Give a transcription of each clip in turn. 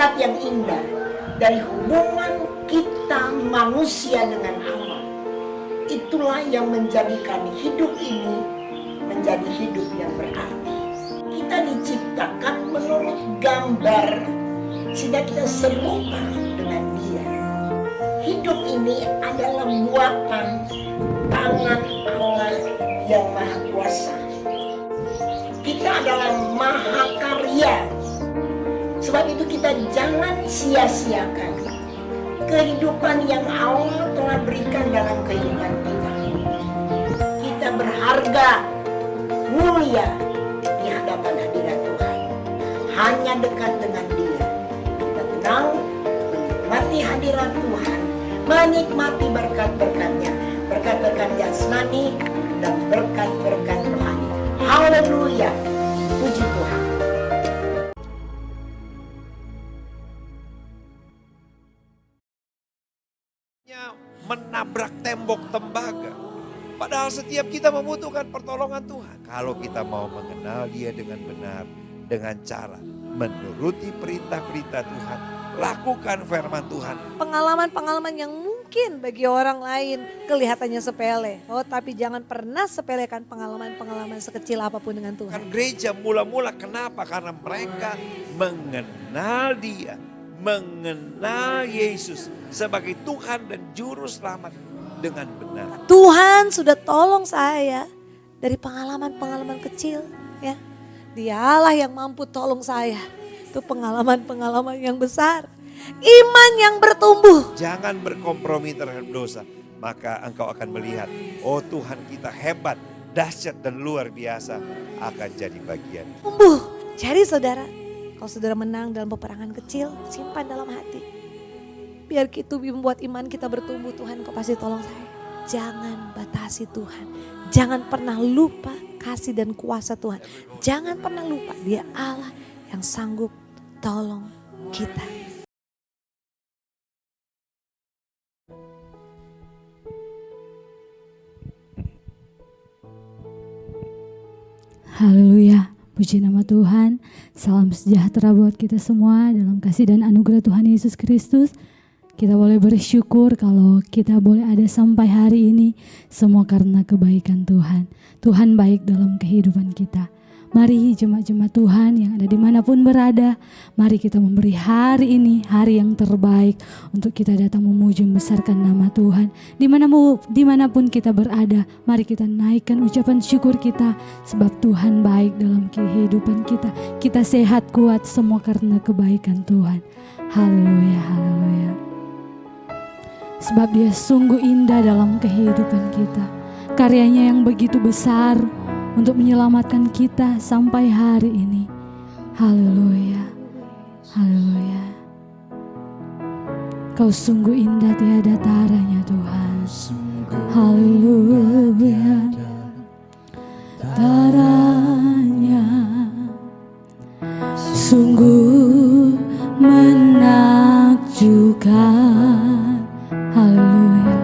hakikat yang indah dari hubungan kita manusia dengan Allah. Itulah yang menjadikan hidup ini menjadi hidup yang berarti. Kita diciptakan menurut gambar sehingga kita serupa dengan Dia. Hidup ini adalah buatan tangan Allah yang Maha Kuasa. Kita adalah mahakarya. Sebab itu kita jangan sia-siakan kehidupan yang Allah telah berikan dalam kehidupan kita. Kita berharga, mulia di hadapan hadirat Tuhan. Hanya dekat dengan Dia kita tenang, menikmati hadirat Tuhan, menikmati berkat-berkat-Nya, berkat-berkat jasmani dan berkat-berkat rohani. Haleluya, puji Tuhan. Menabrak tembok tembaga. Padahal setiap kita membutuhkan pertolongan Tuhan. Kalau kita mau mengenal Dia dengan benar, dengan cara menuruti perintah-perintah Tuhan, lakukan firman Tuhan. Pengalaman-pengalaman yang mungkin bagi orang lain kelihatannya sepele. Oh, tapi jangan pernah sepelekan pengalaman-pengalaman sekecil apapun dengan Tuhan. Kan gereja mula-mula kenapa? Karena mereka mengenal Dia, mengenal Yesus sebagai Tuhan dan Juru Selamat dengan benar. Tuhan sudah tolong saya dari pengalaman-pengalaman kecil, ya. Dialah yang mampu tolong saya. Itu pengalaman-pengalaman yang besar. Iman yang bertumbuh. Jangan berkompromi terhadap dosa. Maka engkau akan melihat, oh Tuhan kita hebat, dahsyat dan luar biasa akan jadi bagian. Tumbuh. Jadi saudara, kalau saudara menang dalam peperangan kecil, simpan dalam hati. Biar itu membuat iman kita bertumbuh. Tuhan, kau pasti tolong saya. Jangan batasi Tuhan. Jangan pernah lupa kasih dan kuasa Tuhan. Jangan pernah lupa Dia Allah yang sanggup tolong kita. Haleluya, puji nama Tuhan. Salam sejahtera buat kita semua dalam kasih dan anugerah Tuhan Yesus Kristus. Kita boleh bersyukur kalau kita boleh ada sampai hari ini. Semua karena kebaikan Tuhan. Tuhan baik dalam kehidupan kita. Mari jemaat-jemaat Tuhan yang ada dimanapun berada. Mari kita memberi hari ini hari yang terbaik untuk kita datang memuji membesarkan nama Tuhan. Dimanapun kita berada, mari kita naikkan ucapan syukur kita. Sebab Tuhan baik dalam kehidupan kita. Kita sehat kuat semua karena kebaikan Tuhan. Haleluya, haleluya. Sebab Dia sungguh indah dalam kehidupan kita. Karyanya yang begitu besar untuk menyelamatkan kita sampai hari ini. Haleluya, haleluya. Kau sungguh indah tiada taranya Tuhan. Haleluya, taranya sungguh menakjubkan. Haleluya,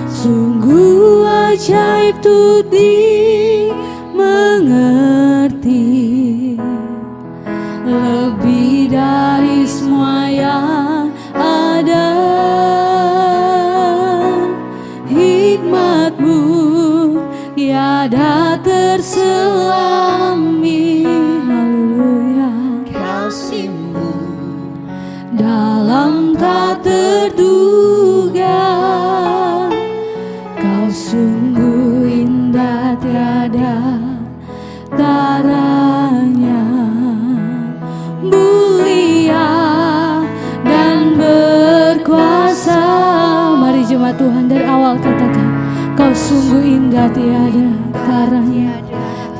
sungguh ajaib tuh dimengerti, lebih dari semua yang ada. Hikmat-Mu tiada terselami. Haleluya, kasih-Mu dalam tak terduga. Kau sungguh indah tiada taranya, mulia dan berkuasa. Mari jemaat Tuhan dari awal katakan, Kau sungguh indah tiada taranya.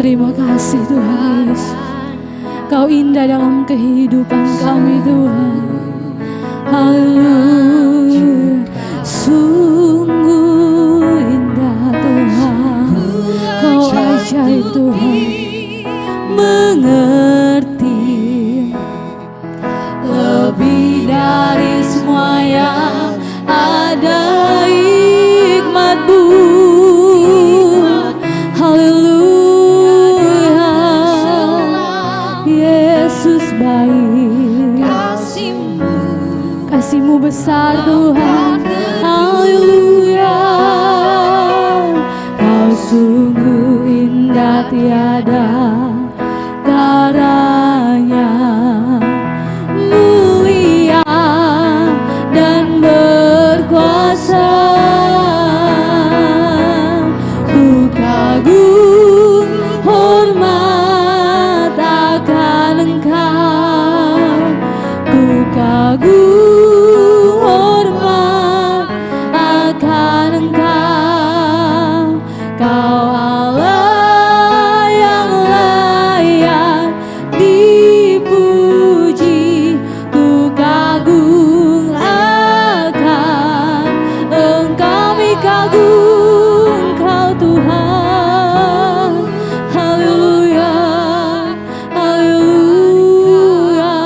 Terima kasih Tuhan Yesus. Kau indah dalam kehidupan kami Tuhan. Haleluya, sungguh indah Tuhan. Kau ajaib Tuhan, mengerti lebih dari semua yang ada. Hikmat-Mu, haleluya, Yesus baik. kasih-Mu besar Tuhan. Haleluya. Kau sungguh indah tiada taranya, mulia dan berkuasa. Ku kagum hormat akan Engkau, ku kagum hormat akan Engkau. Kau Allah yang layak dipuji, ku kagum akan Engkau. Kami kagum Engkau Tuhan. Haleluya, haleluya.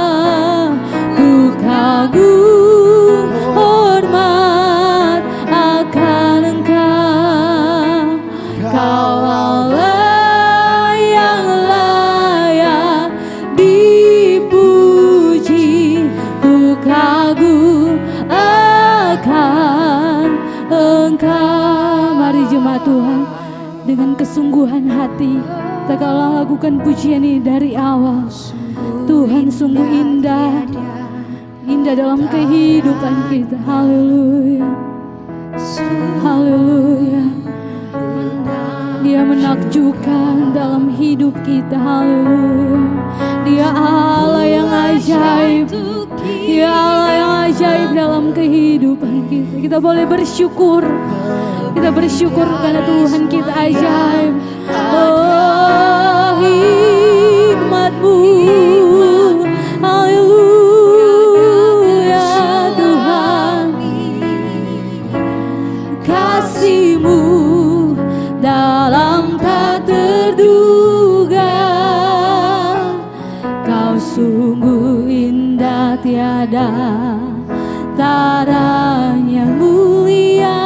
Ku kagum hormat akan Engkau. Kau Allah yang layak dipuji, ku kagum akan Engkau. Mari jemaat Tuhan, dengan kesungguhan hati kita kalau lakukan pujian ini dari awal. Tuhan sungguh indah, indah dalam kehidupan kita. Haleluya, haleluya. Dia menakjubkan dalam hidup kita. Haleluya. Dia Allah yang ajaib. Dia Allah yang ajaib dalam kehidupan kita. Kita boleh bersyukur. Kita bersyukur karena Tuhan kita ajaib. Oh, hikmat-Mu. Haleluya Tuhan. Kasih-Mu dalam tak terduga. Kau sungguh indah tiada taranya, mulia.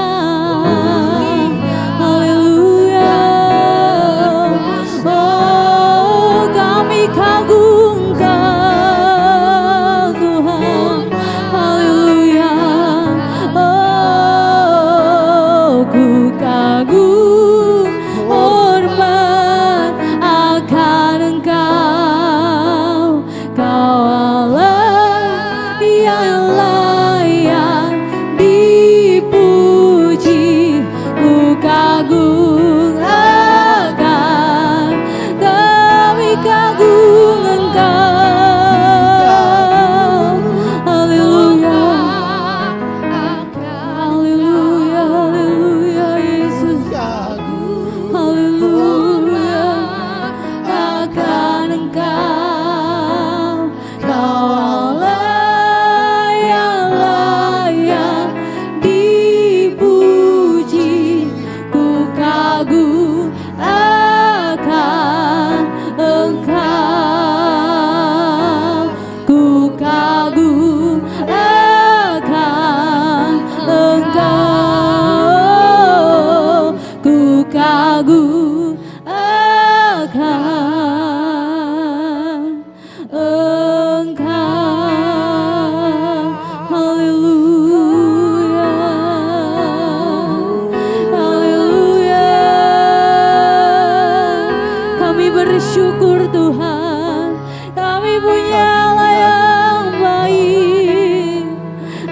Haleluya. Oh, kami kagum Kau Tuhan. Haleluya. Oh, ku kagum hormat akan Engkau. Kau Allah yang layak dipuji, ku kagum akan. Kami kagum Engkau. Haleluya, haleluya, haleluya Yesus. Haleluya akan Engkau. Kau Allah yang layak dipuji, ku kagum akan Engkau. Ku kagum akan Engkau. Ku kagum akan Engkau. Haleluya, haleluya. Kami bersyukur Tuhan, kami punya Allah yang baik,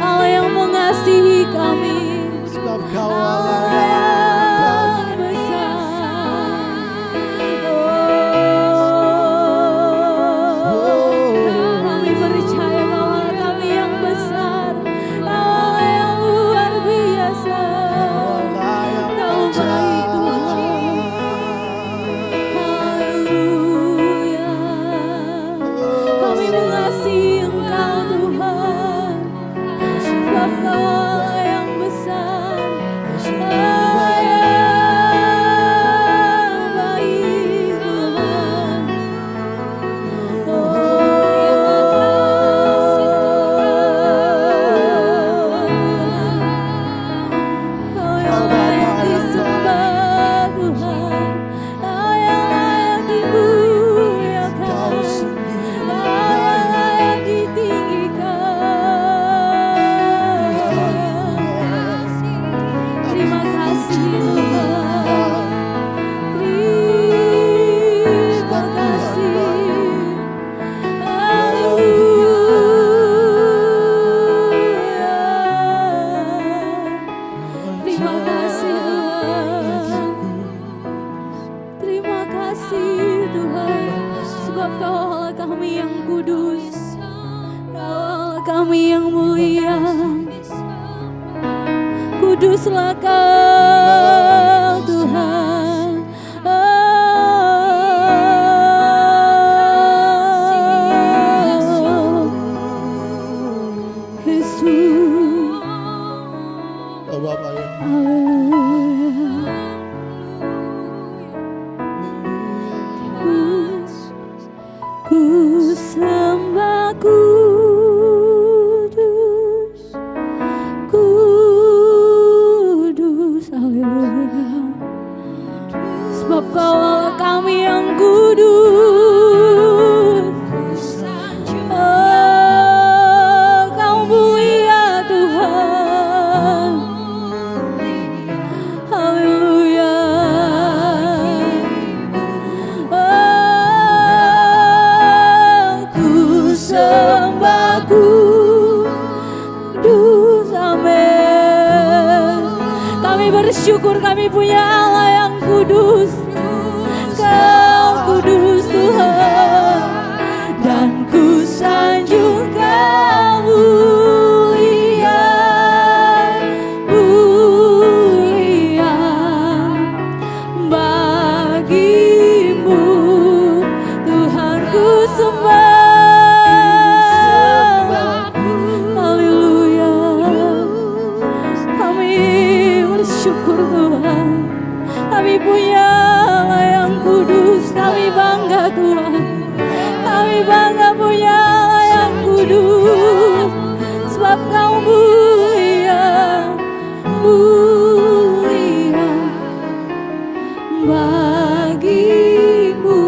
Allah yang mengasihi kami. Sebab Kau Allah Allah yang besar. Oh, kami kudus, Allah kami yang mulia. Kuduslah Kau Tuhan. Yesus. Oh Bapak ya. Ku sembah kudus, kudus, haleluya. Sebab Kau Allah kami yang kudus. Oh, Kau mulia Tuhan. Haleluya. Sembah kudus, amin. Kami bersyukur kami punya Allah yang kudus. Kau kudus Tuhan, dan ku sanjung Kau mulia, mulia bagimu Tuhan ku sembah. Syukur Tuhan, kami punya Allah yang kudus. Kami bangga Tuhan, kami bangga punya Allah yang kudus. Sebab Kau mulia, mulia bagimu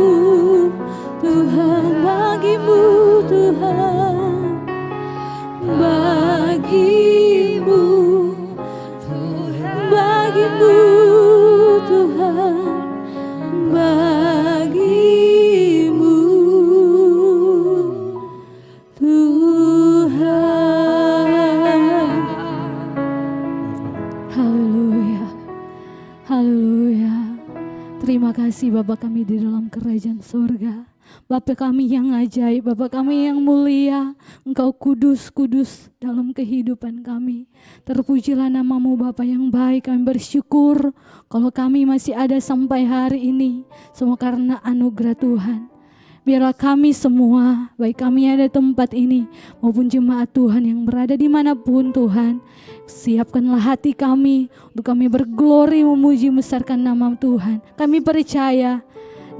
Tuhan, bagimu Tuhan, bagimu, bagimu Tuhan, bagimu Tuhan. Haleluya, haleluya. Terima kasih Bapa kami di dalam kerajaan surga. Bapa kami yang ajaib, Bapa kami yang mulia, Engkau kudus, kudus dalam kehidupan kami. Terpujilah nama-Mu Bapa yang baik, kami bersyukur kalau kami masih ada sampai hari ini. Semua karena anugerah Tuhan. Biarlah kami semua, baik kami ada tempat ini maupun jemaat Tuhan yang berada dimanapun Tuhan, siapkanlah hati kami untuk kami berglori memuji besarkan nama Tuhan. Kami percaya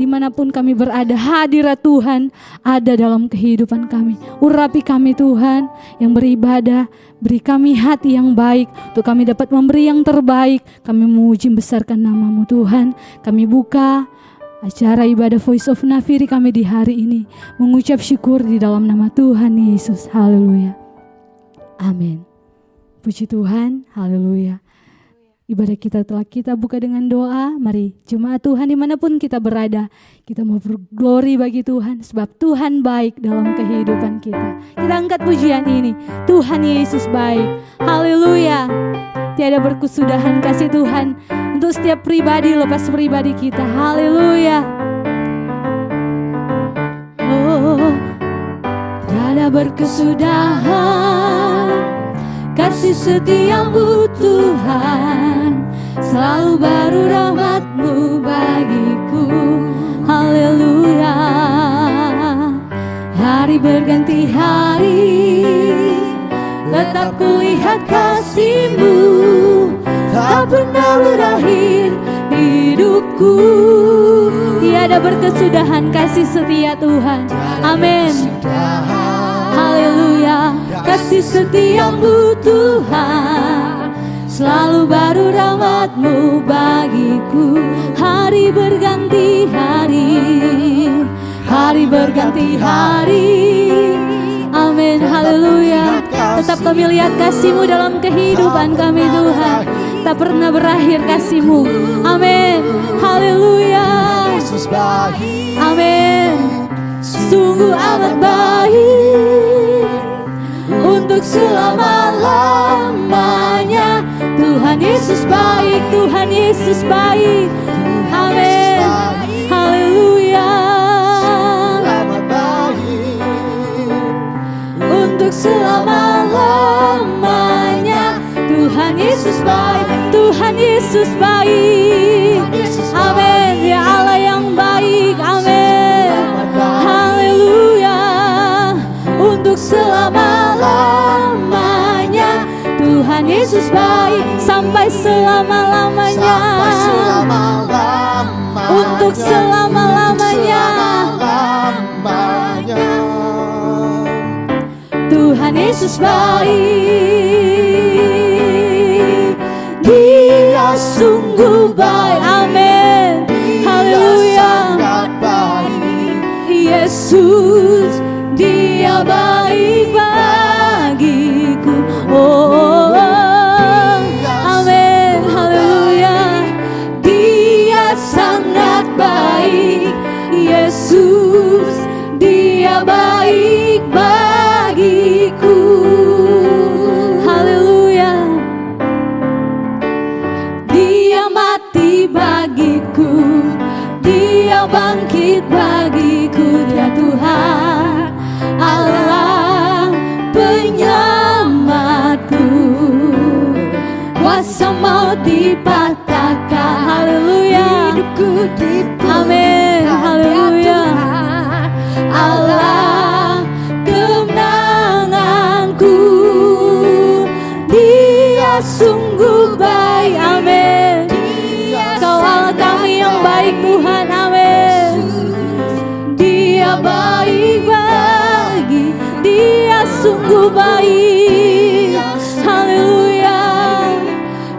dimanapun kami berada, hadirat Tuhan ada dalam kehidupan kami. Urapi kami Tuhan yang beribadah, beri kami hati yang baik untuk kami dapat memberi yang terbaik. Kami memuji besarkan nama-Mu Tuhan. Kami buka acara ibadah Voice of Nafiri kami di hari ini, mengucap syukur di dalam nama Tuhan Yesus. Haleluya. Amin. Puji Tuhan. Haleluya. Ibadah kita telah kita buka dengan doa. Mari jemaat Tuhan dimanapun kita berada, kita mau berglori bagi Tuhan, sebab Tuhan baik dalam kehidupan kita. Kita angkat pujian ini, Tuhan Yesus baik. Haleluya. Tiada berkesudahan kasih Tuhan untuk setiap pribadi lepas pribadi kita. Haleluya. Oh, tiada berkesudahan kasih setiamu Tuhan, selalu baru rahmat-Mu bagiku. Haleluya. Hari berganti hari, tetap kulihat kasih-Mu, tak pernah berakhir hidupku. Tiada berkesudahan kasih setia Tuhan. Amin. Haleluya. Kasih setiamu Tuhan, selalu baru rahmat-Mu bagiku. Hari berganti hari, hari berganti hari. Amin, haleluya. Tetap kami lihat kasih-Mu dalam kehidupan kami Tuhan, tak pernah berakhir kasih-Mu. Amin, haleluya. Amin. Sungguh amat baik untuk selama-lamanya. Tuhan Yesus baik, Tuhan Yesus baik. Amin, haleluya. selama-lamanya. Tuhan Yesus baik, Tuhan Yesus baik. Amin, ya Allah yang baik, amin. Haleluya. Untuk selama-lamanya Tuhan Yesus baik sampai selama-lamanya. Untuk selama-lamanya Tuhan Yesus baik. Dia sungguh baik, amin. Haleluya. Yesus, Dia baik bagiku. Oh, amin. Haleluya. Dia sangat baik. Yesus, Dia baik bagiku. Haleluya. Dia mati bagiku, Dia bangkit bagiku. Dia Tuhan Allah penyelamatku. Kuasa maut dipatahkan. Haleluya. Hidupku amin. Haleluya. Allah kemenanganku. Dia sungguh baik, amin. Kau Allah kami yang baik Tuhan, amin. Dia baik bagi, Dia sungguh baik. Haleluya.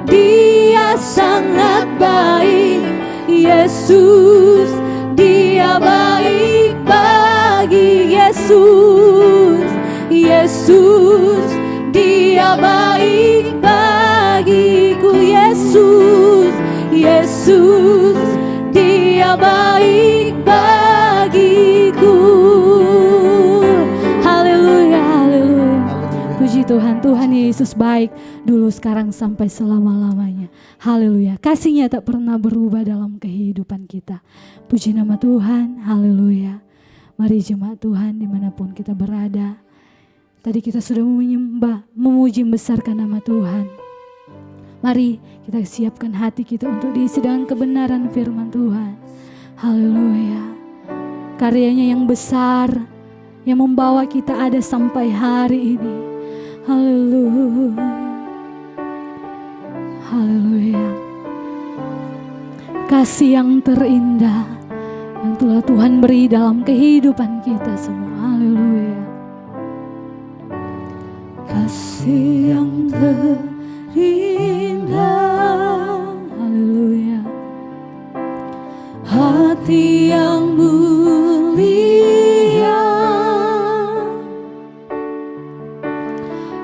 Dia sangat baik. Yesus, Dia baik bagi. Yesus, Yesus, Dia baik bagiku. Yesus, Yesus, Dia baik bagiku. Haleluya, haleluya. Puji Tuhan, Tuhan Yesus baik dulu, sekarang, sampai selama-lamanya. Haleluya, kasih-Nya tak pernah berubah dalam kehidupan kita. Puji nama Tuhan, haleluya. Mari jemaat Tuhan dimanapun kita berada. Tadi kita sudah menyembah, memuji, membesarkan nama Tuhan. Mari kita siapkan hati kita untuk diisi dengan kebenaran firman Tuhan. Haleluya. Karyanya yang besar, yang membawa kita ada sampai hari ini. Haleluya. Haleluya. Kasih yang terindah yang telah Tuhan beri dalam kehidupan kita semua. Haleluya. Kasih yang terindah, haleluya. Hati yang mulia,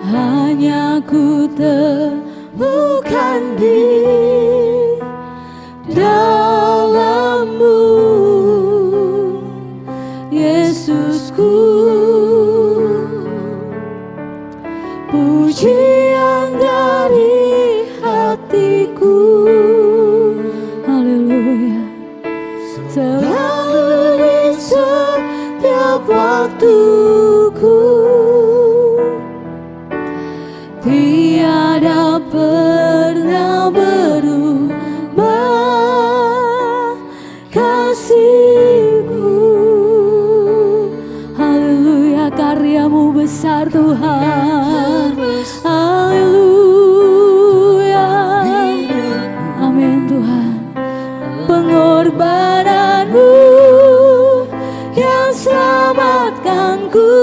hanya ku temukan di dalam-Mu, Yesusku. Pujian dari hatiku, haleluya. Selalu di setiap waktuku, tiada pernah berubah kasih-Ku. Haleluya, karya-Mu besar Tuhan. Haleluya. Amin Tuhan. Pengorbanan-Mu yang selamatkan-Ku.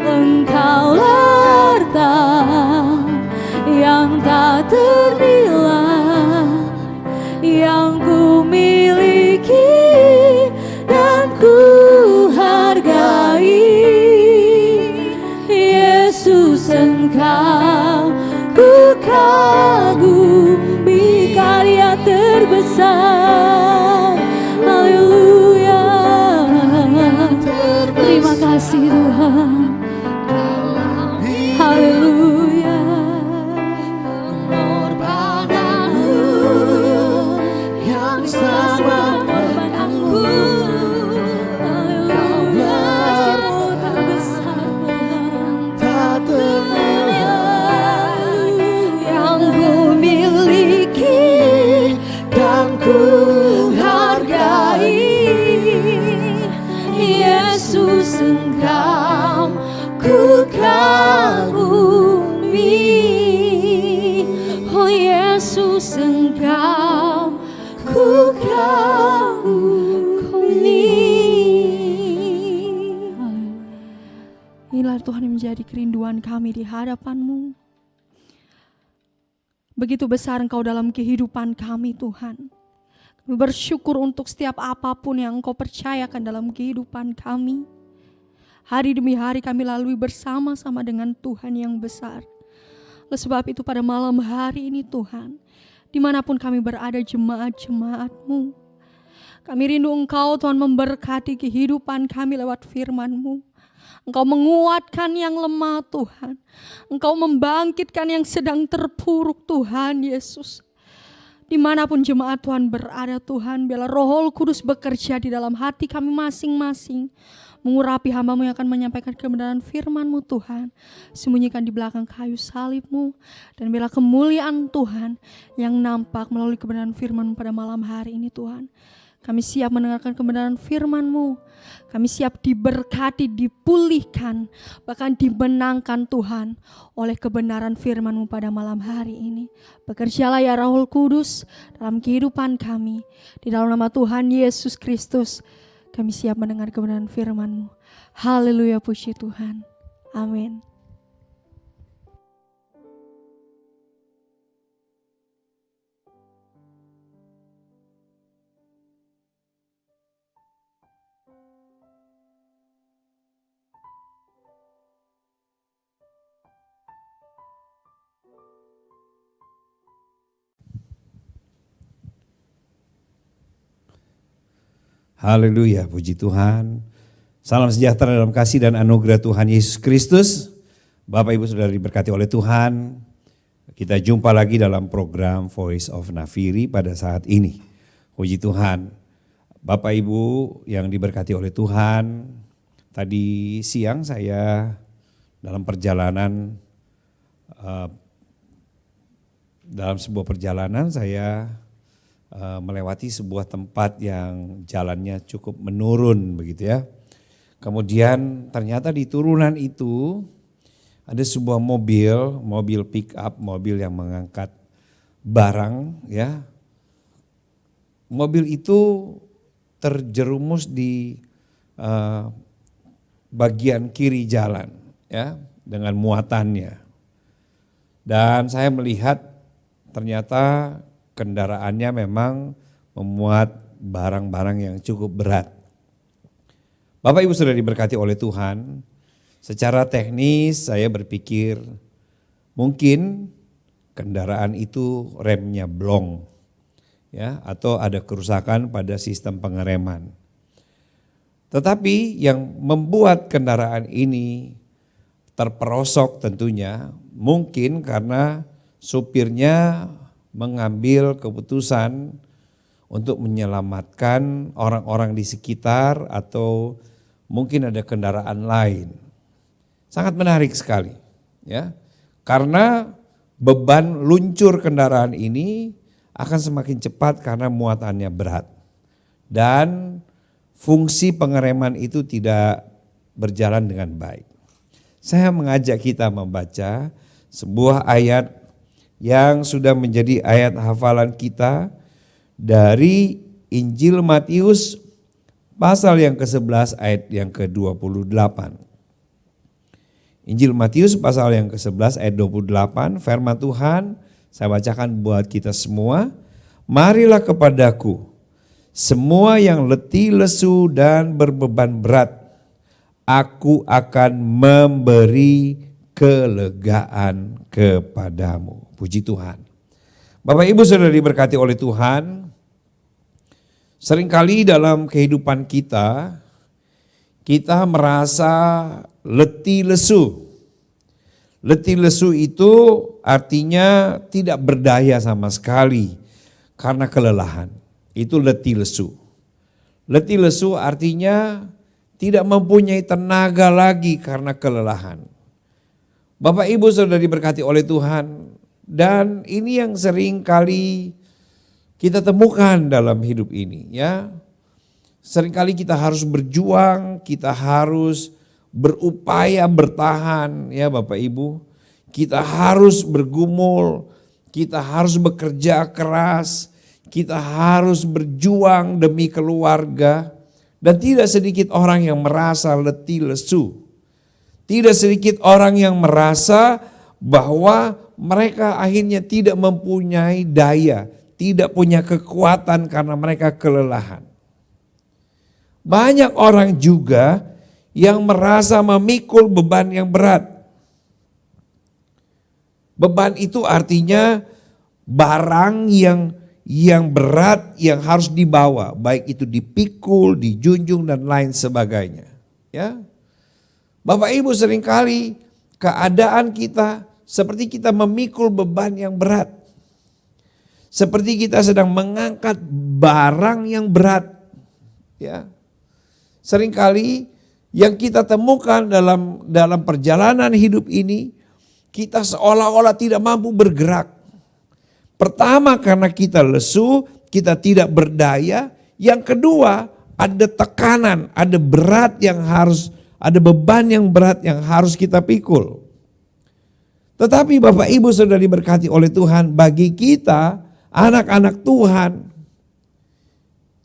Engkau harta yang tak ternilai, yang ku miliki dan ku hargai. Yesus, Engkau ku kagumi, karya terbesar. Haleluya. Terima kasih Tuhan. Haleluya. Pengorbanan-Mu yang selamatkan-Ku. Haleluya. Kasih-Mu terbesar Tuhan. Inilah Tuhan yang menjadi kerinduan kami di hadapan-Mu. Begitu besar Engkau dalam kehidupan kami Tuhan. Kami bersyukur untuk setiap apapun yang Engkau percayakan dalam kehidupan kami. Hari demi hari kami lalui bersama-sama dengan Tuhan yang besar. Oleh sebab itu pada malam hari ini Tuhan, dimanapun kami berada jemaat-jemaat-Mu, kami rindu Engkau Tuhan memberkati kehidupan kami lewat firman-Mu. Engkau menguatkan yang lemah Tuhan. Engkau membangkitkan yang sedang terpuruk Tuhan Yesus. Dimanapun jemaat Tuhan berada Tuhan, biarlah Roh Kudus bekerja di dalam hati kami masing-masing. Mengurapi hamba-Mu yang akan menyampaikan kebenaran firman-Mu Tuhan. Sembunyikan di belakang kayu salib-Mu. Dan biarlah kemuliaan Tuhan yang nampak melalui kebenaran firman-Mu pada malam hari ini Tuhan. Kami siap mendengarkan kebenaran firman-Mu. Kami siap diberkati, dipulihkan, bahkan dimenangkan Tuhan oleh kebenaran firman-Mu pada malam hari ini. Bekerjalah ya Roh Kudus dalam kehidupan kami. Di dalam nama Tuhan Yesus Kristus, kami siap mendengar kebenaran firman-Mu. Haleluya, puji Tuhan. Amin. Haleluya, puji Tuhan. Salam sejahtera dalam kasih dan anugerah Tuhan Yesus Kristus. Bapak Ibu Saudara diberkati oleh Tuhan. Kita jumpa lagi dalam program Voice of Nafiri pada saat ini. Puji Tuhan. Bapak Ibu yang diberkati oleh Tuhan. Tadi siang saya dalam perjalanan, dalam sebuah perjalanan saya melewati sebuah tempat yang jalannya cukup menurun begitu ya. Kemudian ternyata di turunan itu ada sebuah mobil pick up, mobil yang mengangkat barang ya. Mobil itu terjerumus di bagian kiri jalan ya dengan muatannya. Dan saya melihat ternyata kendaraannya memang memuat barang-barang yang cukup berat. Bapak Ibu sudah diberkati oleh Tuhan. Secara teknis saya berpikir mungkin kendaraan itu remnya blong ya, atau ada kerusakan pada sistem pengereman. Tetapi yang membuat kendaraan ini terperosok tentunya mungkin karena supirnya mengambil keputusan untuk menyelamatkan orang-orang di sekitar atau mungkin ada kendaraan lain. Sangat menarik sekali ya. Karena beban luncur kendaraan ini akan semakin cepat karena muatannya berat. Dan fungsi pengereman itu tidak berjalan dengan baik. Saya mengajak kita membaca sebuah ayat yang sudah menjadi ayat hafalan kita dari Injil Matius pasal yang ke-11 ayat yang ke-28. Injil Matius pasal yang ke-11 ayat 28, firman Tuhan saya bacakan buat kita semua. Marilah kepadaku semua yang letih lesu dan berbeban berat, aku akan memberi kelegaan kepadamu. Puji Tuhan. Bapak Ibu sudah diberkati oleh Tuhan. Seringkali dalam kehidupan kita merasa letih lesu. Letih lesu itu artinya tidak berdaya sama sekali karena kelelahan. Itu letih lesu. Letih lesu artinya tidak mempunyai tenaga lagi karena kelelahan. Bapak Ibu sudah diberkati oleh Tuhan. Dan ini yang sering kali kita temukan dalam hidup ini ya. Seringkali kita harus berjuang, kita harus berupaya bertahan ya Bapak Ibu. Kita harus bergumul, kita harus bekerja keras, kita harus berjuang demi keluarga. Dan tidak sedikit orang yang merasa letih lesu. Tidak sedikit orang yang merasa bahwa mereka akhirnya tidak mempunyai daya, tidak punya kekuatan karena mereka kelelahan. Banyak orang juga yang merasa memikul beban yang berat. Beban itu artinya barang yang berat yang harus dibawa, baik itu dipikul, dijunjung dan lain sebagainya. Ya. Bapak Ibu, seringkali keadaan kita seperti kita memikul beban yang berat. Seperti kita sedang mengangkat barang yang berat. Ya. Seringkali yang kita temukan dalam perjalanan hidup ini, kita seolah-olah tidak mampu bergerak. Pertama karena kita lesu, kita tidak berdaya. Yang kedua ada tekanan, ada berat yang harus, ada beban yang berat yang harus kita pikul. Tetapi Bapak Ibu sudah diberkati oleh Tuhan, bagi kita anak-anak Tuhan,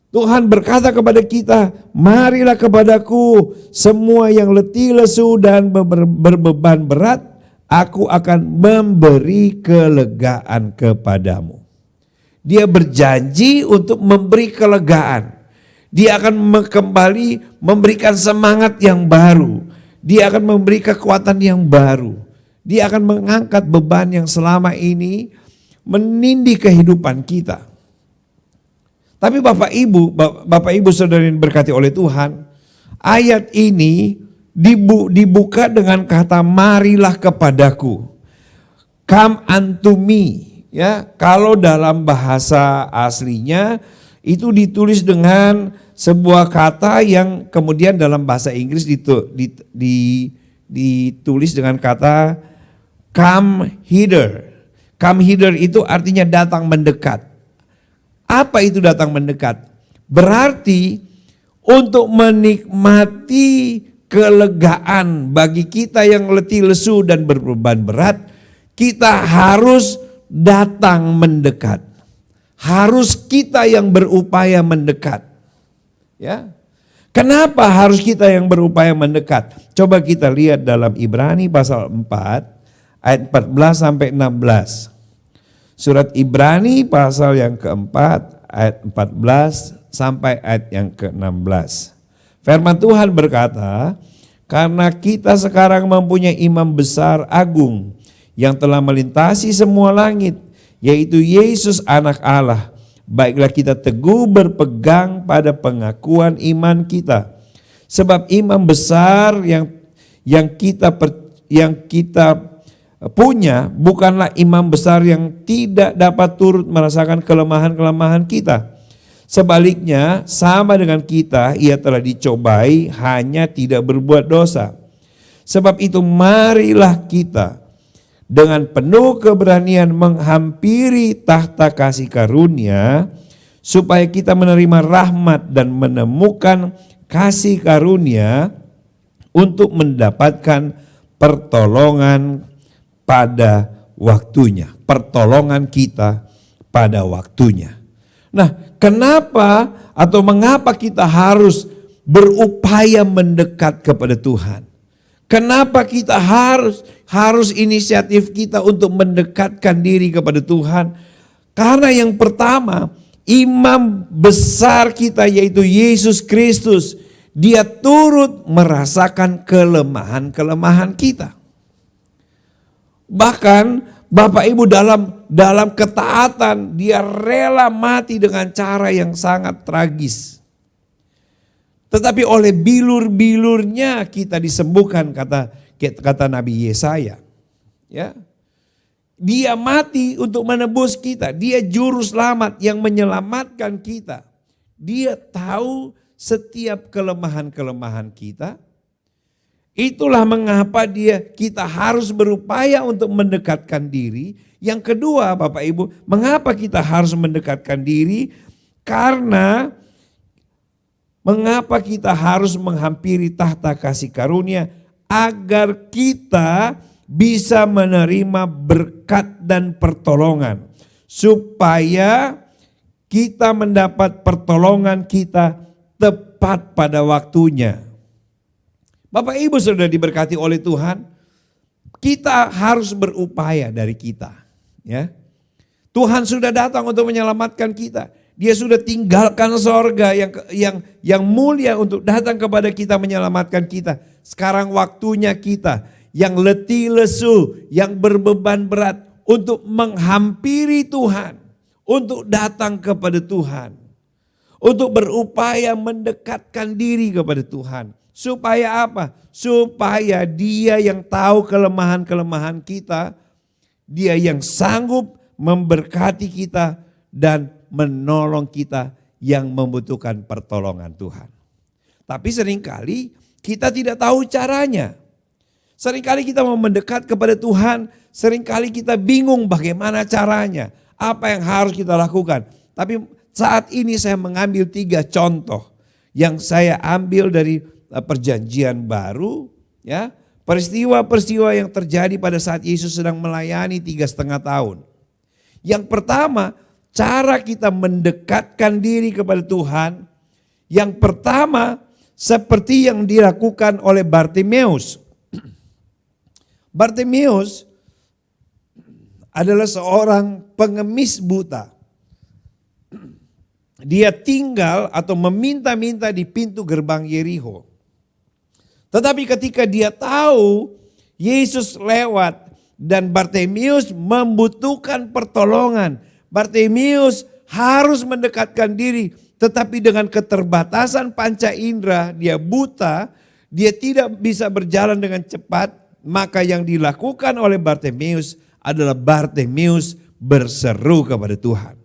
Tuhan berkata kepada kita, marilah kepadaku semua yang letih lesu dan berbeban berat, aku akan memberi kelegaan kepadamu. Dia berjanji untuk memberi kelegaan. Dia akan kembali memberikan semangat yang baru. Dia akan memberi kekuatan yang baru. Dia akan mengangkat beban yang selama ini menindih kehidupan kita. Tapi Bapak Ibu saudara yang diberkati oleh Tuhan, ayat ini dibuka dengan kata marilah kepadaku. Come unto me. Ya, kalau dalam bahasa aslinya itu ditulis dengan sebuah kata yang kemudian dalam bahasa Inggris ditulis dengan kata come hither. Come hither itu artinya datang mendekat. Apa itu datang mendekat? Berarti untuk menikmati kelegaan bagi kita yang letih lesu dan berbeban berat, kita harus datang mendekat. Harus kita yang berupaya mendekat. Ya. Kenapa harus kita yang berupaya mendekat? Coba kita lihat dalam Ibrani pasal 4 ayat 14 sampai 16. Surat Ibrani pasal yang keempat ayat 14 sampai ayat yang ke-16. Firman Tuhan berkata, karena kita sekarang mempunyai imam besar agung yang telah melintasi semua langit, yaitu Yesus anak Allah. Baiklah kita teguh berpegang pada pengakuan iman kita. Sebab imam besar yang kita punya bukanlah imam besar yang tidak dapat turut merasakan kelemahan-kelemahan kita. Sebaliknya sama dengan kita, ia telah dicobai hanya tidak berbuat dosa. Sebab itu marilah kita dengan penuh keberanian menghampiri tahta kasih karunia, supaya kita menerima rahmat dan menemukan kasih karunia untuk mendapatkan pertolongan pada waktunya. Pertolongan kita pada waktunya. Nah, kenapa atau mengapa kita harus berupaya mendekat kepada Tuhan? Kenapa kita harus inisiatif kita untuk mendekatkan diri kepada Tuhan? Karena yang pertama, imam besar kita yaitu Yesus Kristus, dia turut merasakan kelemahan-kelemahan kita. Bahkan Bapak Ibu dalam ketaatan dia rela mati dengan cara yang sangat tragis. Tetapi oleh bilur-bilurnya kita disembuhkan, kata Nabi Yesaya. Ya. Dia mati untuk menebus kita. Dia juru selamat yang menyelamatkan kita. Dia tahu setiap kelemahan-kelemahan kita. Itulah mengapa kita harus berupaya untuk mendekatkan diri. Yang kedua Bapak Ibu, mengapa kita harus mendekatkan diri? Karena mengapa kita harus menghampiri tahta kasih karunia? Agar kita bisa menerima berkat dan pertolongan. Supaya kita mendapat pertolongan kita tepat pada waktunya. Bapak Ibu sudah diberkati oleh Tuhan, kita harus berupaya dari kita. Ya. Tuhan sudah datang untuk menyelamatkan kita. Dia sudah tinggalkan sorga yang mulia untuk datang kepada kita menyelamatkan kita. Sekarang waktunya kita yang letih lesu, yang berbeban berat untuk menghampiri Tuhan. Untuk datang kepada Tuhan. Untuk berupaya mendekatkan diri kepada Tuhan. Supaya apa? Supaya Dia yang tahu kelemahan-kelemahan kita, Dia yang sanggup memberkati kita dan menolong kita yang membutuhkan pertolongan Tuhan. Tapi seringkali kita tidak tahu caranya. Seringkali kita mau mendekat kepada Tuhan, seringkali kita bingung bagaimana caranya, apa yang harus kita lakukan. Tapi saat ini saya mengambil 3 contoh yang saya ambil dari perjanjian baru, ya, peristiwa-peristiwa yang terjadi pada saat Yesus sedang melayani 3,5 tahun. Yang pertama, cara kita mendekatkan diri kepada Tuhan. Yang pertama, seperti yang dilakukan oleh Bartimeus. Bartimeus adalah seorang pengemis buta. Dia tinggal atau meminta-minta di pintu gerbang Yerikho. Tetapi ketika dia tahu Yesus lewat dan Bartimeus membutuhkan pertolongan, Bartimeus harus mendekatkan diri, tetapi dengan keterbatasan panca indera, dia buta, dia tidak bisa berjalan dengan cepat, maka yang dilakukan oleh Bartimeus adalah Bartimeus berseru kepada Tuhan.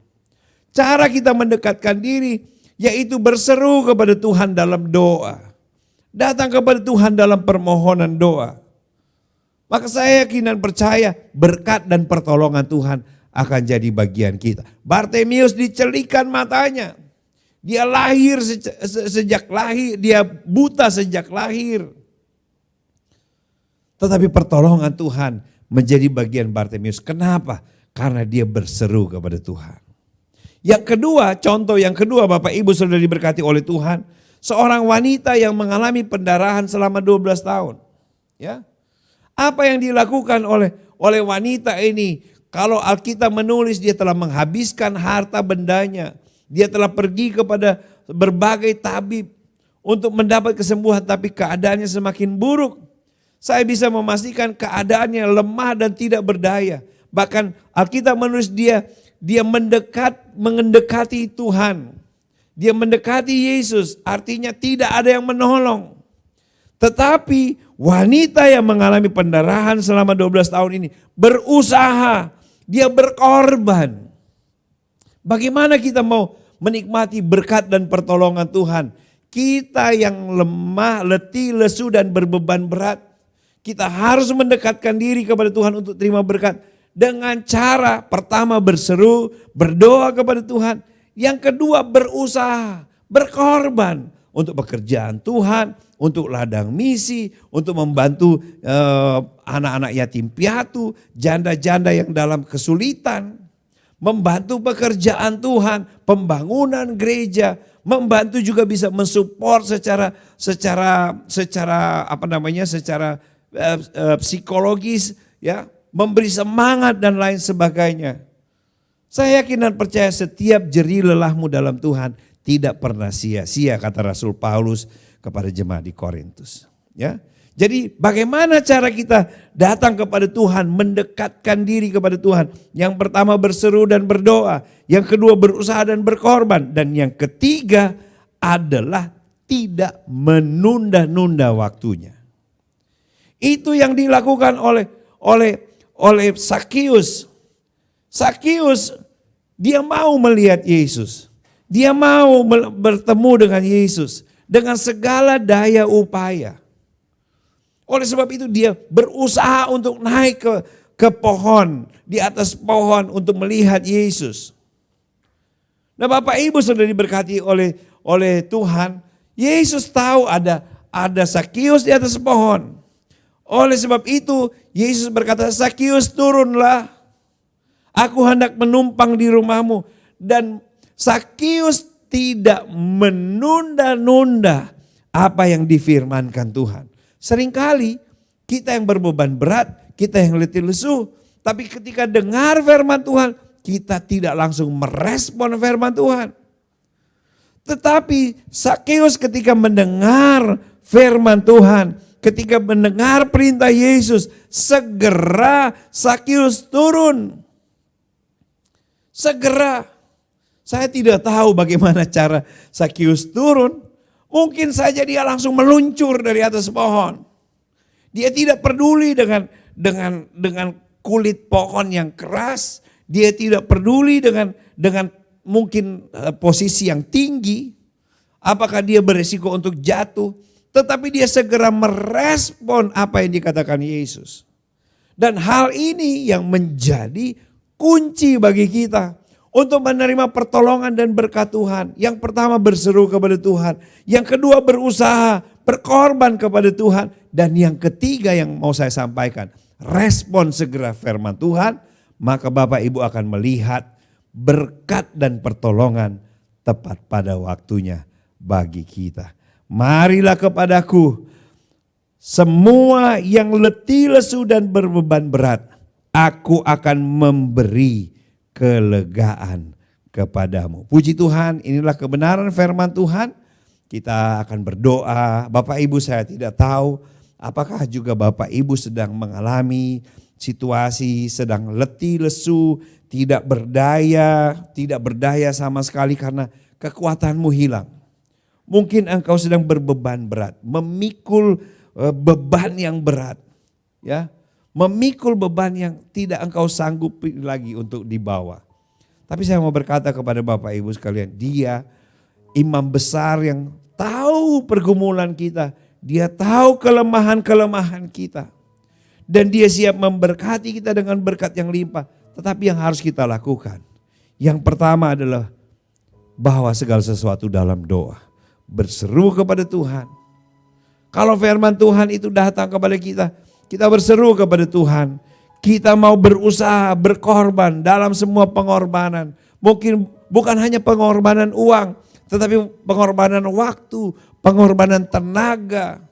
Cara kita mendekatkan diri yaitu berseru kepada Tuhan dalam doa. Datang kepada Tuhan dalam permohonan doa. Maka saya yakin dan percaya berkat dan pertolongan Tuhan akan jadi bagian kita. Bartimeus dicelikan matanya. Dia lahir sejak lahir, dia buta sejak lahir. Tetapi pertolongan Tuhan menjadi bagian Bartimeus. Kenapa? Karena dia berseru kepada Tuhan. Yang kedua, contoh yang kedua Bapak Ibu sudah diberkati oleh Tuhan. Seorang wanita yang mengalami pendarahan selama 12 tahun. Ya. Apa yang dilakukan oleh wanita ini? Kalau Alkitab menulis dia telah menghabiskan harta bendanya. Dia telah pergi kepada berbagai tabib untuk mendapat kesembuhan, tapi keadaannya semakin buruk. Saya bisa memastikan keadaannya lemah dan tidak berdaya. Bahkan Alkitab menulis dia mendekati Tuhan. Dia mendekati Yesus, artinya tidak ada yang menolong. Tetapi wanita yang mengalami pendarahan selama 12 tahun ini berusaha, dia berkorban. Bagaimana kita mau menikmati berkat dan pertolongan Tuhan? Kita yang lemah, letih, lesu dan berbeban berat, kita harus mendekatkan diri kepada Tuhan untuk terima berkat. Dengan cara pertama berseru, berdoa kepada Tuhan. Yang kedua berusaha, berkorban untuk pekerjaan Tuhan, untuk ladang misi, untuk membantu anak-anak yatim piatu, janda-janda yang dalam kesulitan. Membantu pekerjaan Tuhan, pembangunan gereja, membantu juga bisa mensupport secara psikologis, ya, memberi semangat dan lain sebagainya. Saya yakin dan percaya setiap jerih lelahmu dalam Tuhan tidak pernah sia-sia, kata Rasul Paulus kepada jemaat di Korintus. Ya, jadi bagaimana cara kita datang kepada Tuhan, mendekatkan diri kepada Tuhan? Yang pertama berseru dan berdoa, yang kedua berusaha dan berkorban, dan yang ketiga adalah tidak menunda-nunda waktunya. Itu yang dilakukan oleh Sakius. Sakius dia mau melihat Yesus. Dia mau bertemu dengan Yesus dengan segala daya upaya. Oleh sebab itu dia berusaha untuk naik ke pohon, di atas pohon untuk melihat Yesus. Nah Bapak Ibu sudah diberkati oleh Tuhan. Yesus tahu ada Sakius di atas pohon. Oleh sebab itu Yesus berkata, Sakius turunlah. Aku hendak menumpang di rumahmu. Dan Sakius tidak menunda-nunda apa yang difirmankan Tuhan. Seringkali kita yang berbeban berat, kita yang letih lesu, tapi ketika dengar firman Tuhan, kita tidak langsung merespon firman Tuhan. Tetapi Sakeus ketika mendengar firman Tuhan, ketika mendengar perintah Yesus, segera Sakeus turun. Segera. Saya tidak tahu bagaimana cara Sakeus turun. Mungkin saja dia langsung meluncur dari atas pohon. Dia tidak peduli dengan kulit pohon yang keras. Dia tidak peduli dengan mungkin posisi yang tinggi. Apakah dia beresiko untuk jatuh. Tetapi dia segera merespon apa yang dikatakan Yesus. Dan hal ini yang menjadi kunci bagi kita untuk menerima pertolongan dan berkat Tuhan. Yang pertama berseru kepada Tuhan. Yang kedua berusaha, berkorban kepada Tuhan. Dan yang ketiga yang mau saya sampaikan, respon segera firman Tuhan. Maka Bapak Ibu akan melihat berkat dan pertolongan tepat pada waktunya bagi kita. Marilah kepadaku semua yang letih lesu dan berbeban berat. Aku akan memberi kelegaan kepadamu. Puji Tuhan, inilah kebenaran firman Tuhan. Kita akan berdoa. Bapak Ibu, saya tidak tahu apakah juga Bapak Ibu sedang mengalami situasi sedang letih lesu, tidak berdaya sama sekali karena kekuatanmu hilang. Mungkin engkau sedang berbeban berat, memikul beban yang berat, ya. Memikul beban yang tidak engkau sanggupi lagi untuk dibawa. Tapi saya mau berkata kepada Bapak Ibu sekalian, dia imam besar yang tahu pergumulan kita. Dia tahu kelemahan-kelemahan kita. Dan dia siap memberkati kita dengan berkat yang limpah. Tetapi yang harus kita lakukan, yang pertama adalah bawa segala sesuatu dalam doa. Berseru kepada Tuhan. Kalau firman Tuhan itu datang kepada kita, kita berseru kepada Tuhan. Kita mau berusaha, berkorban dalam semua pengorbanan. Mungkin bukan hanya pengorbanan uang, tetapi pengorbanan waktu, pengorbanan tenaga.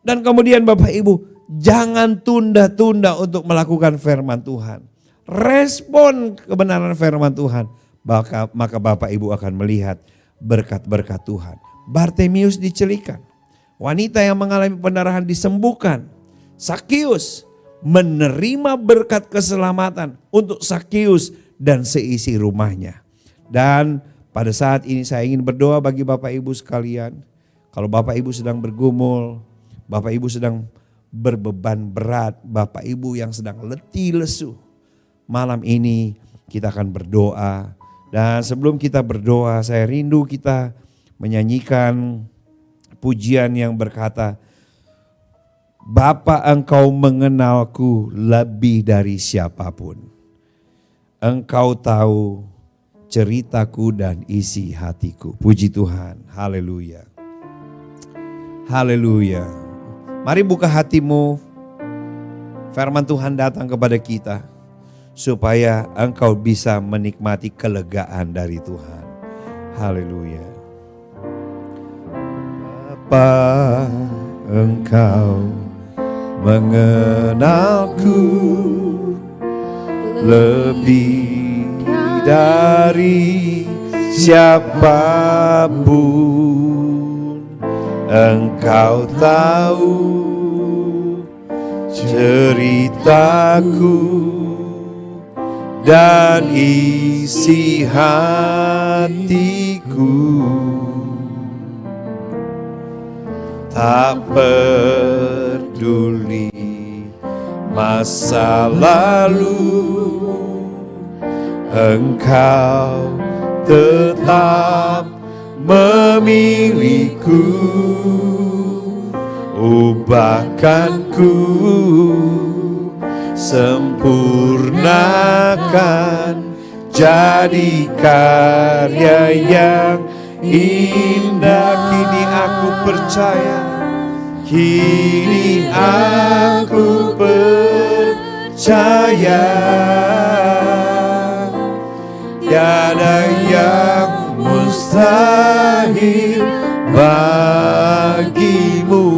Dan kemudian Bapak Ibu, jangan tunda-tunda untuk melakukan firman Tuhan. Respon kebenaran firman Tuhan, maka Bapak Ibu akan melihat berkat-berkat Tuhan. Bartimius dicelikan. Wanita yang mengalami pendarahan disembuhkan. Sakeus menerima berkat keselamatan untuk Sakeus dan seisi rumahnya. Dan pada saat ini saya ingin berdoa bagi Bapak Ibu sekalian. Kalau Bapak Ibu sedang bergumul, Bapak Ibu sedang berbeban berat, Bapak Ibu yang sedang letih lesu. Malam ini kita akan berdoa. Dan sebelum kita berdoa, saya rindu kita menyanyikan pujian yang berkata, Bapa, Engkau mengenalku lebih dari siapapun. Engkau tahu ceritaku dan isi hatiku. Puji Tuhan, haleluya. Haleluya. Mari buka hatimu, firman Tuhan datang kepada kita, supaya engkau bisa menikmati kelegaan dari Tuhan. Haleluya. Bapa, Engkau mengenalku lebih dari siapapun. Engkau tahu ceritaku dan isi hatiku. Tak peduli masa lalu, Engkau tetap memilihku. Ubahkanku, sempurnakan, jadi karya yang indah. Kini aku percaya, kini aku percaya, tiada yang mustahil bagimu.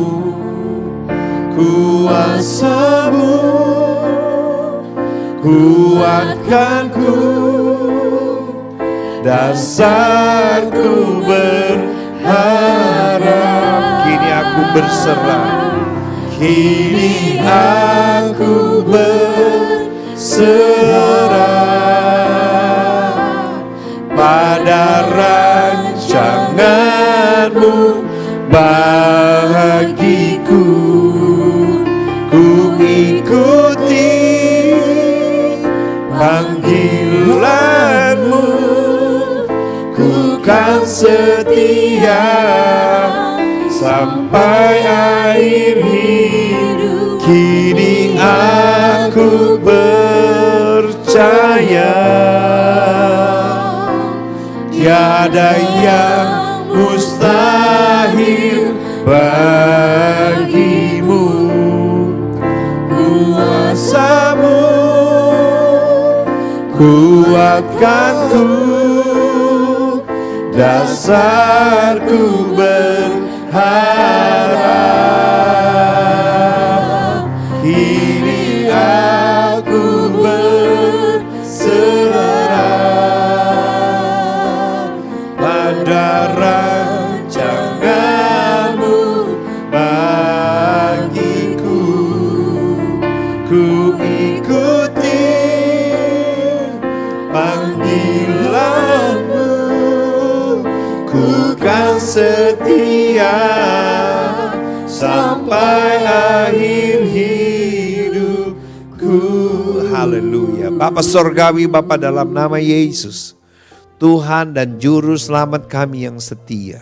Kuasa-Mu kuatkanku, dasarku berharap. Kini aku berserah, kini aku berserah pada rancangan-Mu bagiku. Ku ikuti panggilan-Mu, ku kan setia sampai akhir hidup. Kini aku percaya tiada yang mustahil bagimu. Kuasa-Mu kuatkanku, dasarku berharap. Kini aku berserah pada rancangan-Mu bagiku. Ku ikuti panggilan-Mu, ku kan setia sampai akhir hidupku. Haleluya. Bapa Sorgawi, Bapa dalam nama Yesus, Tuhan dan Juru Selamat kami yang setia.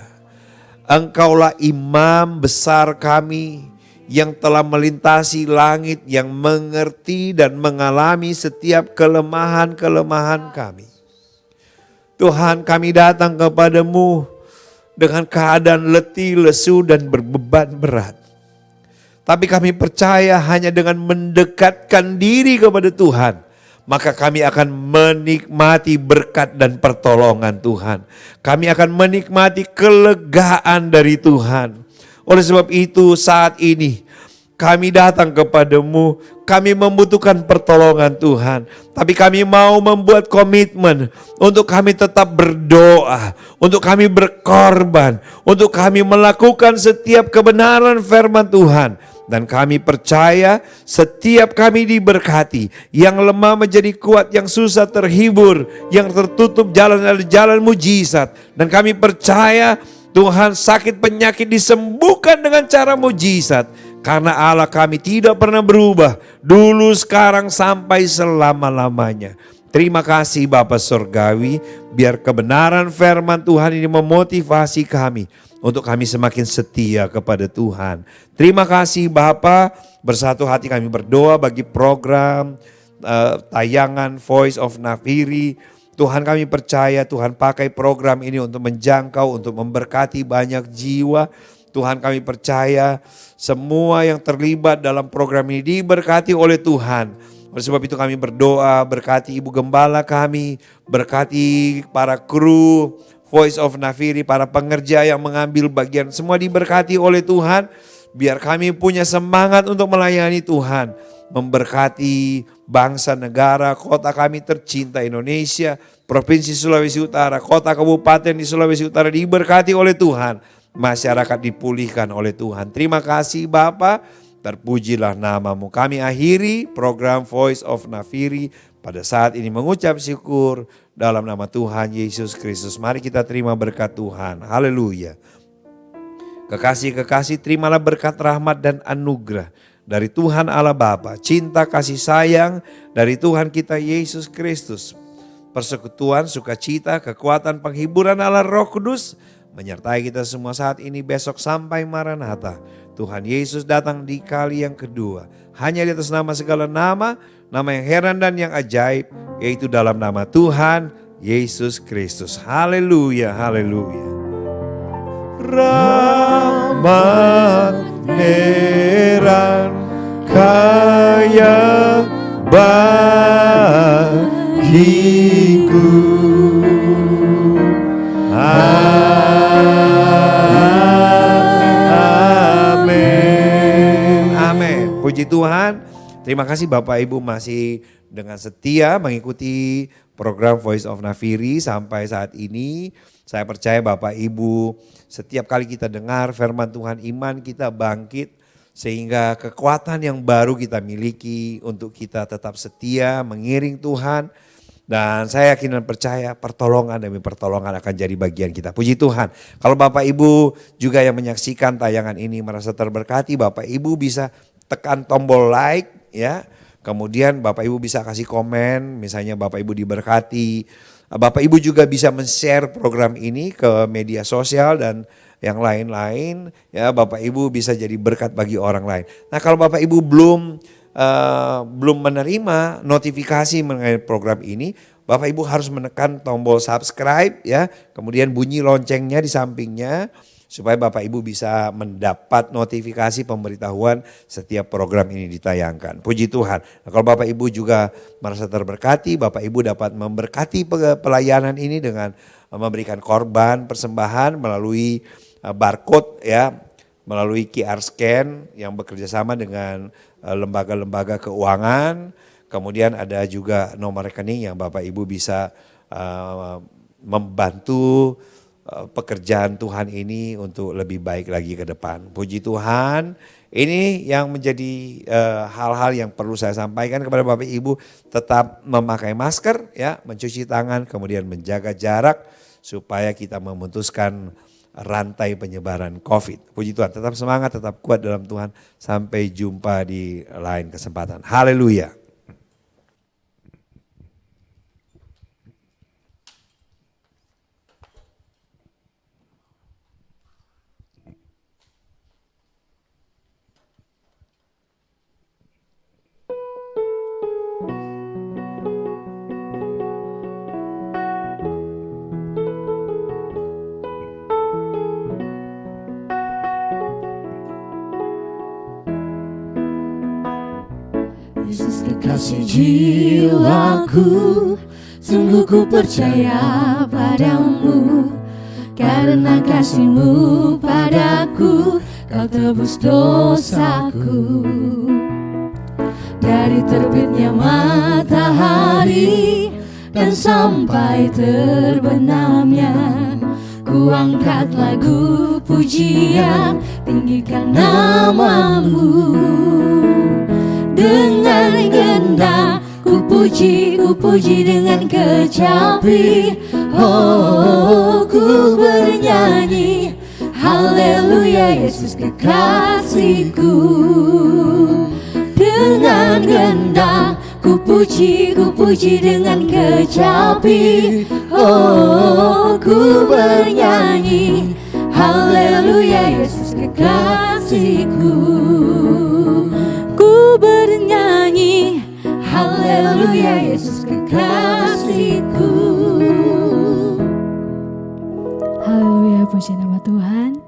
Engkaulah imam besar kami yang telah melintasi langit, yang mengerti dan mengalami setiap kelemahan-kelemahan kami. Tuhan, kami datang kepadamu dengan keadaan letih, lesu dan berbeban berat. Tapi kami percaya hanya dengan mendekatkan diri kepada Tuhan, maka kami akan menikmati berkat dan pertolongan Tuhan. Kami akan menikmati kelegaan dari Tuhan. Oleh sebab itu saat ini kami datang kepadamu, kami membutuhkan pertolongan Tuhan. Tapi kami mau membuat komitmen untuk kami tetap berdoa, untuk kami berkorban, untuk kami melakukan setiap kebenaran firman Tuhan. Dan kami percaya setiap kami diberkati, yang lemah menjadi kuat, yang susah terhibur, yang tertutup jalan adalah jalan mujizat. Dan kami percaya Tuhan, sakit penyakit disembuhkan dengan cara mujizat. Karena Allah kami tidak pernah berubah, dulu, sekarang, sampai selama-lamanya. Terima kasih Bapa Sorgawi, biar kebenaran firman Tuhan ini memotivasi kami untuk kami semakin setia kepada Tuhan. Terima kasih Bapa, bersatu hati kami berdoa bagi program tayangan Voice of Nafiri. Tuhan, kami percaya Tuhan pakai program ini untuk menjangkau, untuk memberkati banyak jiwa. Tuhan, kami percaya semua yang terlibat dalam program ini diberkati oleh Tuhan. Oleh sebab itu kami berdoa, berkati Ibu Gembala kami, berkati para kru Voice of Nafiri, para pengerja yang mengambil bagian, semua diberkati oleh Tuhan. Biar kami punya semangat untuk melayani Tuhan, memberkati bangsa, negara, kota kami tercinta Indonesia, Provinsi Sulawesi Utara, kota kabupaten di Sulawesi Utara diberkati oleh Tuhan. Masyarakat dipulihkan oleh Tuhan. Terima kasih Bapa, terpujilah nama-Mu. Kami akhiri program Voice of Nafiri pada saat ini mengucap syukur dalam nama Tuhan Yesus Kristus. Mari kita terima berkat Tuhan. Haleluya. Kekasih-kekasih, terimalah berkat rahmat dan anugerah dari Tuhan Allah Bapa, cinta kasih sayang dari Tuhan kita Yesus Kristus, persekutuan, sukacita, kekuatan, penghiburan Allah Roh Kudus menyertai kita semua saat ini, besok sampai Maranatha. Tuhan Yesus datang di kali yang kedua. Hanya di atas nama segala nama, nama yang heran dan yang ajaib, yaitu dalam nama Tuhan Yesus Kristus. Haleluya, haleluya. Rahmat heran kaya bagiku. Amin. Amin. Puji Tuhan, terima kasih Bapak Ibu masih dengan setia mengikuti program Voice of Nafiri sampai saat ini. Saya percaya Bapak Ibu setiap kali kita dengar firman Tuhan, iman kita bangkit sehingga kekuatan yang baru kita miliki untuk kita tetap setia mengiring Tuhan. Dan saya yakin dan percaya pertolongan demi pertolongan akan jadi bagian kita. Puji Tuhan. Kalau Bapak Ibu juga yang menyaksikan tayangan ini merasa terberkati, Bapak Ibu bisa tekan tombol like ya. Kemudian Bapak Ibu bisa kasih komen, misalnya Bapak Ibu diberkati. Bapak Ibu juga bisa men-share program ini ke media sosial dan yang lain-lain. Ya, Bapak Ibu bisa jadi berkat bagi orang lain. Nah, kalau Bapak Ibu belum menerima notifikasi mengenai program ini, Bapak Ibu harus menekan tombol subscribe ya, kemudian bunyi loncengnya di sampingnya supaya Bapak Ibu bisa mendapat notifikasi pemberitahuan setiap program ini ditayangkan. Puji Tuhan. Nah, kalau Bapak Ibu juga merasa terberkati, Bapak Ibu dapat memberkati pelayanan ini dengan memberikan korban persembahan melalui barcode ya, melalui QR scan yang bekerja sama dengan lembaga-lembaga keuangan. Kemudian ada juga nomor rekening yang Bapak Ibu bisa membantu pekerjaan Tuhan ini untuk lebih baik lagi ke depan. Puji Tuhan, ini yang menjadi hal-hal yang perlu saya sampaikan kepada Bapak Ibu. Tetap memakai masker ya, mencuci tangan, kemudian menjaga jarak supaya kita memutuskan rantai penyebaran COVID. Puji Tuhan, tetap semangat, tetap kuat dalam Tuhan. Sampai jumpa di lain kesempatan. Haleluya. Yesus kekasih jiwaku, sungguh ku percaya padamu. Karena kasih-Mu padaku, Kau tebus dosaku. Dari terbitnya matahari dan sampai terbenamnya, ku angkat lagu pujian, tinggikan nama-Mu. Dengan gendang ku puji dengan kecapi. Oh, ku bernyanyi haleluya, Yesus kekasihku. Dengan gendang ku puji dengan kecapi. Oh, ku bernyanyi haleluya, Yesus kekasihku. Ku bernyanyi haleluya, Yesus kekasihku. Haleluya, puji nama Tuhan.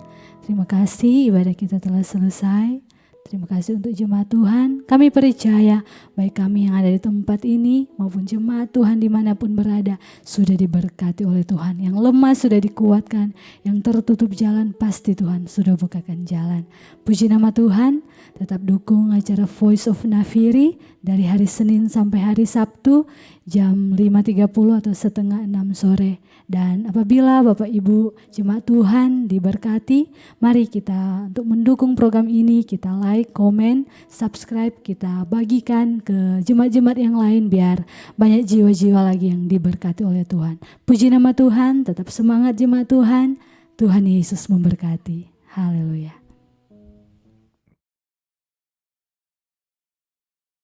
Terima kasih ibadah kita telah selesai. Terima kasih untuk jemaat Tuhan. Kami percaya baik kami yang ada di tempat ini maupun jemaat Tuhan dimanapun berada sudah diberkati oleh Tuhan. Yang lemah sudah dikuatkan, yang tertutup jalan pasti Tuhan sudah bukakan jalan. Puji nama Tuhan. Tetap dukung acara Voice of Nafiri dari hari Senin sampai hari Sabtu jam 5.30 atau setengah 6 sore. Dan apabila Bapak Ibu jemaat Tuhan diberkati, mari kita untuk mendukung program ini, kita like, komen, subscribe, kita bagikan ke jemaat-jemaat yang lain biar banyak jiwa-jiwa lagi yang diberkati oleh Tuhan. Puji nama Tuhan, tetap semangat jemaat Tuhan. Tuhan Yesus memberkati. Haleluya.